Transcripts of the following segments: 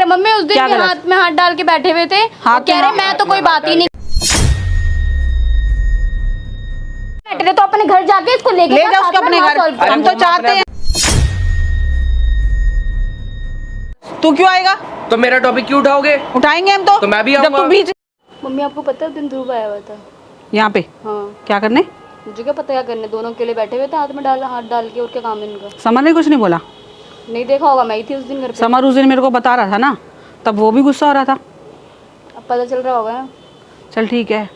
रहे मम्मी उस दिन भी हाथ में हाथ डाल के बैठे हुए थे, कह रहे मैं तो कोई बात ही नहीं। तो अपने घर जाके इसको ले जाओ उसको अपने घर, हम तो चाहते हैं। तू क्यों आएगा? तो मेरा टॉपिक क्यों उठाओगे? उठाएंगे हम तो मैं भी जब तू बीच। मम्मी आपको पता है दिन ध्रुव आया हुआ था यहाँ पे? हाँ। क्या करने? मुझे क्या पता क्या करने, दोनों अकेले बैठे हुए थे हाथ में हाथ डाल के, और क्या काम है इनका? समर ने कुछ नहीं बोला? नहीं देखा होगा, मैं ही थी उस दिन घर पे। समर उस दिन मेरे को बता रहा था ना, तब वो भी गुस्सा हो रहा था। अब पता चल रहा होगा ना। चल ठीक है,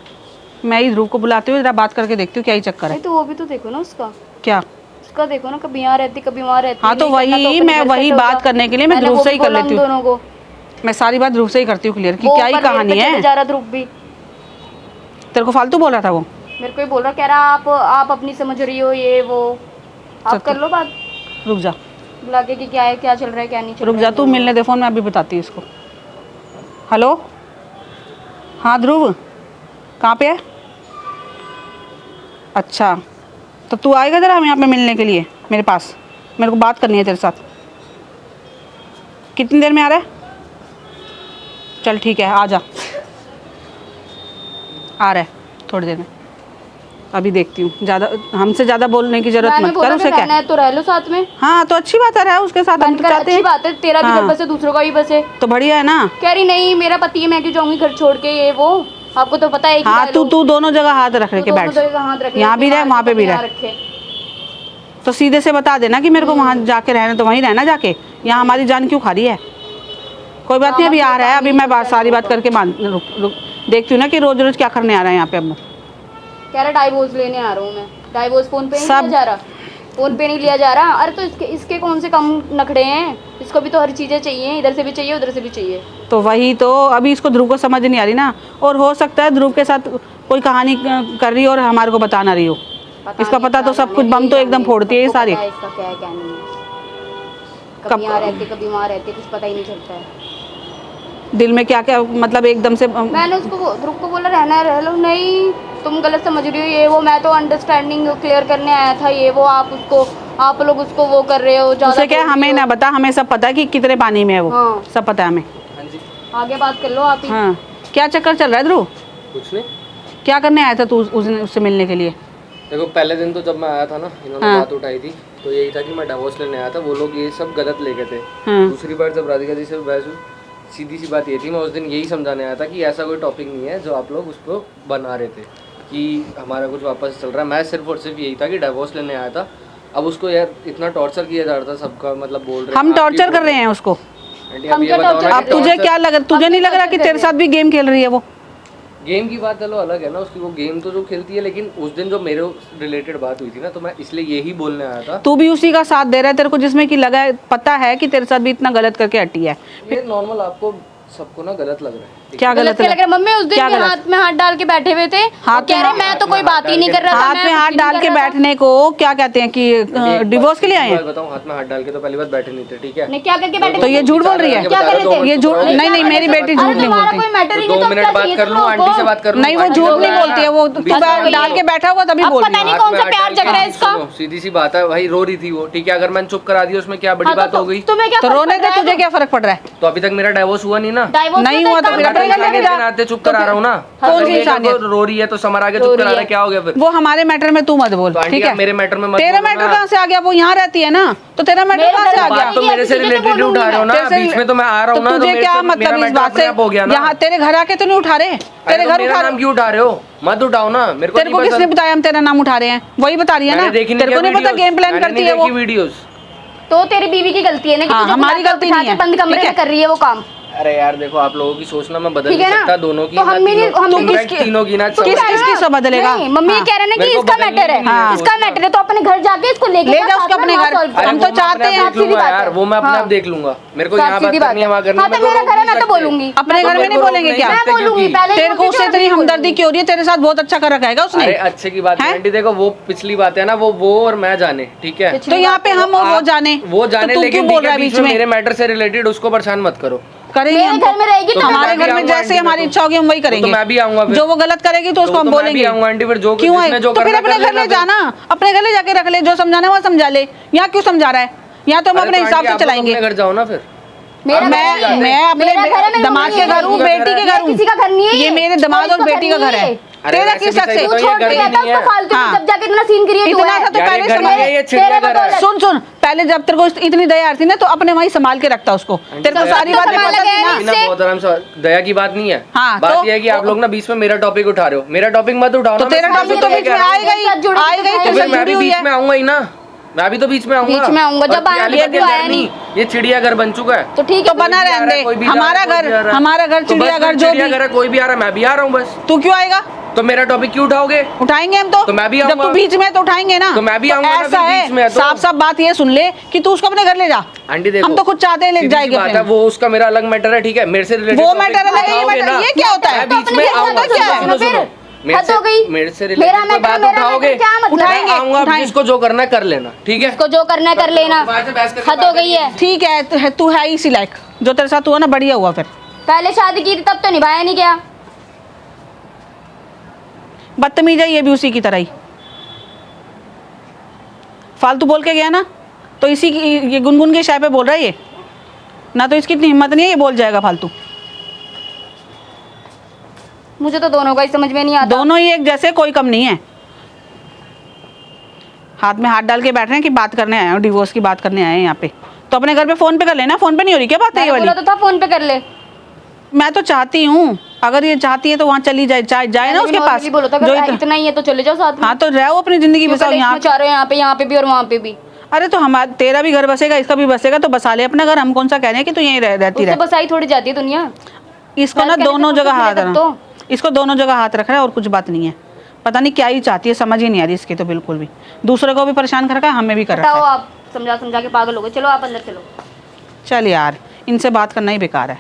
मैं ही ध्रुव को बुलाती हूँ, जरा बात करके देखती हूँ क्या ही चक्कर है। तो वो भी तो देखो ना उसका। क्या? उसका देखो ना, कभी यहाँ रहती कभी वहाँ रहती। हाँ तो वही मैं वही बात करने के लिए मैं ध्रुव से ही कर लेती हूँ दोनों को। मैं सारी बात ध्रुव से ही करती हूँ क्लियर कि क्या ही कहानी है। जा रहा ध्रुव भी तेरे को फालतू बोल रहा था वो? मेरे को ही बोल रहा, कह रहा आप अपनी समझ रही हो ये वो। आप कर लो बात, रुक जा बुला के कि क्या है, क्या चल रहा है क्या नहीं चल रहा है। रुक जा, तू मिलने दे फोन, मैं अभी बताती हूँ इसको। हेलो हाँ ध्रुव, कहाँ पे है? अच्छा तो तू आएगा जरा हम यहाँ पे मिलने के लिए मेरे पास, मेरे को बात करनी है तेरे साथ। कितनी देर में आ रहा है? चल ठीक है, आ जा। आ रहा है थोड़ी देर में, अभी देखती हूँ। ज़्यादा हमसे ज़्यादा बोलने की जरूरत मत कर उसे। क्या तो रह लो साथ में। हाँ तो अच्छी बात है, रहा उसके साथ, हम तो चाहते हैं। अच्छी बात है, तेरा भी घर बसे दूसरों का भी बसे तो बढ़िया है ना। कह रही नहीं मेरा पति है, मैं क्यों जाऊंगी घर छोड़ के, ये वो आपको तो पता है। हाँ तू दोनों जगह हाथ रख के बैठ, यहाँ भी रहे वहाँ पे भी रहे। तो सीधे से बता देना कि मेरे को वहाँ जाके रहना, तो वहीं रहना जाके, यहाँ हमारी जान क्यों खा रही है। कोई बात नहीं, अभी आ रहा है, अभी मैं सारी बात करके देखती हूँ ना कि रोज रोज क्या करने आ रहा है यहाँ पे। अब कह रहा डाइवोर्स लेने आ रहा हूँ मैं। डाइवोर्स फोन पे नहीं लिया जा रहा, फोन पे नहीं लिया जा रहा। अरे तो इसके कौन से कम नखड़े हैं, इसको भी तो हर चीज़ें चाहिए, इधर से भी चाहिए उधर से भी चाहिए। तो वही तो अभी इसको ध्रुव को समझ नहीं आ रही ना, और हो सकता है ध्रुव के साथ कोई कहानी कर रही हो और हमारे को बता ना रही हो। इसका पता तो सब कुछ, बम तो एकदम फोड़ती है ये सारी। इसका क्या है क्या नहीं है, कभी यहाँ रहते कभी वहाँ रहते, कुछ पता ही नहीं चलता है दिल में क्या क्या, मतलब एकदम से। मैंने उसको ध्रुव को बोला रहना रह लो, नहीं तुम गलत समझ रही हो ये वो, मैं तो अंडरस्टैंडिंग क्लियर करने आया था ये वो, आप लोग उसको वो कर रहे हो ज्यादा। क्या हमें ना बता, हमें सब पता है कि कितने पानी में है वो। हाँ। सब पता है हमें। आगे बात कर लो आप ही। हाँ क्या चक्कर चल रहा है ध्रुव? कुछ नहीं। क्या करने आया था तू उससे मिलने के लिए? देखो पहले दिन तो जब मैं आया था ना, इन्होंने बात उठाई थी तो यही था कि मैं डिवोर्स लेने आया था, वो लोग ये सब गलत लेके थे। दूसरी बार जब राधिका जी से बहस हुई, सीधी सी बात ये थी, मैं उस दिन यही समझाने आया था कि ऐसा कोई टॉपिक नहीं है जो आप लोग उसको बना रहे थे कि हमारा कुछ वापस चल रहा है। मैं सिर्फ और सिर्फ यही था कि डिवोर्स लेने आया था। अब उसको यार इतना टॉर्चर किया जा रहा था सबका, मतलब बोल रहे हम टॉर्चर कर रहे हैं उसको। अब तुझे क्या लग रहा, तुझे नहीं लग रहा कि तेरे साथ भी गेम खेल रही है वो? गेम की बात चलो अलग है ना, उसकी वो गेम तो जो खेलती है, लेकिन उस दिन जो मेरे रिलेटेड बात हुई थी ना, तो मैं इसलिए यही बोलने आया था। तू भी उसी का साथ दे रहा है, तेरे को जिसमें कि लगा है, पता है कि तेरे साथ भी इतना गलत करके हटी है। ये नॉर्मल आपको सबको ना गलत लग रहा है। क्या गलत लग रहा है? मम्मी उस दिन भी हाथ में हाथ डाल के बैठे हुए थे, कह रहे मैं तो कोई बात ही नहीं कर रहा था। हाथ में हाथ डाल के बैठने को क्या कहते हैं कि डिवोर्स के लिए आए हैं? बताऊं, हाथ में हाथ डाल के तो पहली बार बैठे नहीं थे, ठीक है? नहीं क्या करके बैठे? तो ये झूठ बोल रही है? क्या कर रहे थे? ये झूठ नहीं, मेरी बेटी झूठ नहीं बोलती। 2 मिनट बात कर लूं, आंटी से बात कर लूं। नहीं वो झूठ नहीं बोलती है, वो डाल के बैठा हुआ तभी बोल रही है। पता नहीं कौन सा प्यार जग रहा है इसका। सीधी सी बात है भाई, रो रही थी वो, ठीक है? अगर मैंने चुप करा दिया उसमें क्या बड़ी बात हो गई? तो रोने दे, तुझे क्या फर्क पड़ रहा है? तो अभी तक मेरा डाइवोर्स हुआ नहीं ना? नहीं हुआ तो चुप करा रहा हूँ ना। कौन सी शादी? रो रही है तो समर आगे चुप करा रहा है, क्या हो गया फिर? वो हमारे मैटर में तू मत बोल, ठीक है? मेरे मैटर में मत। तेरा मैटर कहाँ से आ गया? वो यहाँ रहती है ना, तो तेरा मैटर कहाँ से आ गया? तो मेरे से रिलेटेड उठा रहे हो ना, बीच में तो मैं आ रहा हूँ ना। तुझे क्या मतलब इस बात से? यहाँ तेरे घर आके तो नहीं उठा रहे? तेरे घर उठा नाम क्यों उठा रहे हो? मत उठाओ ना। मेरे को तेरे को किसने बताया हम तेरा नाम उठा रहे हैं? वही बता रही है ना, तेरे को नहीं पता गेम प्लान करती है वो वीडियोस। तो तेरी बीवी की गलती है ना कि हमारी गलती नहीं है, बंद कमरे में कर रही है वो काम। अरे यार देखो, आप लोगों की सोचना मैं बदल नहीं सकता, दोनों की। तो तीनों की ना, किसकी बदलेगा? मम्मी ये कह रहे हैं कि इसका मैटर है, इसका मैटर है, तो अपने घर जाके इसको ले जाओ उसको अपने घर। हम तो चाहते हैं यार, वो मैं अपने आप देख लूंगा। मेरे को यहाँ बात करनी है, वहाँ करनी है। मेरा घर है, मैं तो बोलूंगी। अपने घर में नहीं बोलेंगे क्या? मैं बोलूंगी पहले। तेरे को उससे इतनी हमदर्दी क्यों हो रही है? तेरे साथ बहुत अच्छा कर रखा है उसने। अच्छे की बात है आंटी, देखो वो पिछली बात है ना, वो और मैं जाने, ठीक है? तो यहाँ पे हम वो जाने, लेकिन बोल रहा है बीच में मेरे मैटर से रिलेटेड, उसको परेशान मत करो। करेंगे हम, घर में रहेगी तो हमारे घर में जैसे हमारी इच्छा होगी हम वही करेंगे। मैं भी आऊंगा, जो वो गलत करेगी तो उसको हम बोलेंगे। आंटी फिर जो क्यों आए? तो फिर अपने घर ले जाना, अपने घर ले जाके रख ले, जो समझाना वो समझा ले। यहाँ क्यों समझा रहा है? यहाँ तो हम अपने हिसाब से चलाएंगे। घर जाओ ना फिर, मेरा मैं घर है। मैं अपने मेरा घर है, मेरी दामाद मम्मी के घर हूँ, का बेटी के ये घर हूँ। किसी का घर नहीं है ये मेरे दामाद और इसका बेटी का नहीं घर है। अरे तेरा वैसे किस भी हक से? सही तू तो ये छोड़ घर के भी आता नहीं है। उसको फालतू हाँ। में, जब जाके इतना सीन क्रिएट हुआ इतना है। सा तो यार पहले ये घर संभाल- नहीं है, ये तेरे चिड़ियाघर है। बदौलत। सुन पहले जब तेरे को इतनी दया आती ना तो अपने वहीं संभाल के रखता उसको। तेरे को दया सारी तो बातें संभाल पता के थी ना। है। ना बहुत आराम से, दया की बात नहीं है। हाँ, बात तो- ये है कि आप लोग ना बीच में मेरा टॉपिक उठा रहे हो, मेरा टॉपिक मत उठाओ तो ना, तेरा मैं टॉपिक तो समझ बीच में कह रहा हूँ। आएगा ही, जुड़ी हुई आएगा ही, तो तेरे फिर से मैं जुड़ी भी हुई बीच है। में आऊंगा ही ना, मैं भी तो बीच में आऊंगा। बीच में आऊंगा, जब और आया प्याली तो का तू आया घर नहीं। ये चिड़ियाघर बन चुका है। तो ठीक तो है, बना रहने कोई दे, भी जा रहा है, हमारा कोई भी जा रहा है। हमारा घर तो बस चिड़ियाघर फिर जो भी। चिड़ियाघर है, कोई भी आ रहा है मैं भी आ रहा हूँ बस। तू क्यों आएगा? तो मेरा टॉपिक क्यों उठाओगे? उठाएंगे हम तो मैं भी जब आऊंगा। तू बीच में है तो उठाएंगे ना। तो मैं भी आऊंगा ना ऐसा फिर है, बीच में है तो। साफ साफ बात ये सुन ले कि तू उसको अपने घर ले जा। आंटी देखो, हम तो खुद चाहते हैं ले सीधी सी जाएंगे बात अपने। है, वो उसका मेरा अलग मैटर है, ठीक है, मेरे से रिलेटेड वो मैटर अलग है, ये मैटर ये क्या होता है? मैं बीच में आऊंगा, क्या है? सुनो सुनो, मेरे हद हो गई। से मेरे से मेरा रिलेटेड कोई मैटर, बात मेरा उठाओगे, मैटर क्या मतलब? उठाएंगे, मैं आऊंगा, उठाएंगे। जिसको जो करना है कर लेना, ठीक है। इसको जो करना है कर लेना, तुम्हारे से बहस करके हद हो गई है। ठीक है, तू है इसी लायक, जो तेरे साथ हुआ ना बढ़िया हुआ। फिर पहले शादी की थी तब तो निभाया नहीं गया। बदतमीज है ये भी उसी की तरह ही, फालतू बोल के गया ना तो इसी की, ये गुनगुन के शाय पे बोल रहा है ये ना, तो इसकी इतनी हिम्मत नहीं है ये बोल जाएगा फालतू। मुझे तो दोनों का ही समझ में नहीं आता। दोनों ही एक जैसे, कोई कम नहीं है। हाथ में हाथ डाल के बैठ रहे हैं कि बात करने आए हैं, डिवोर्स की बात करने आए हैं यहाँ पे। तो अपने घर पे फोन पे कर लेना, फोन पे नहीं हो रही क्या बात है ये मैंने वाली? बोला तो था फोन पे कर ले। मैं तो चाहती हूँ, अगर ये चाहती है तो वहाँ चली जाए, जाए ना उसके पास। बोला था जो अगर इतना ही है तो चले जाओ साथ में। हाँ तो रहो अपनी जिंदगी बसाओ यहाँ। चाह रहे हो यहाँ पे भी और वहाँ पे भी। अरे तो हमारा तेरा भी घर बसेगा, इसका भी बसेगा, तो बसा ले अपना घर। हम कौन सा कह रहे हैं कि तू यहीं रहती उससे रहे। बसाई थोड़ी जाती है दुनिया। इसको ना कहने से दोनों फुर्सत जगह मिले हाथ तब रखना, तो। इसको दोनों जगह हाथ रख रहा है और कुछ बात नहीं है। पता नहीं क्या ही चाहती है, समझ ही नहीं आ रही इसकी तो बिल्कुल भी। दूसरे को भी परेशान कर रखा है, हमें भी कर रखा बताओ, है। आप समझा समझा के पागल हो गए। चलो आप अंदर चलो। चल यार, इनसे बात करना ही बेकार है।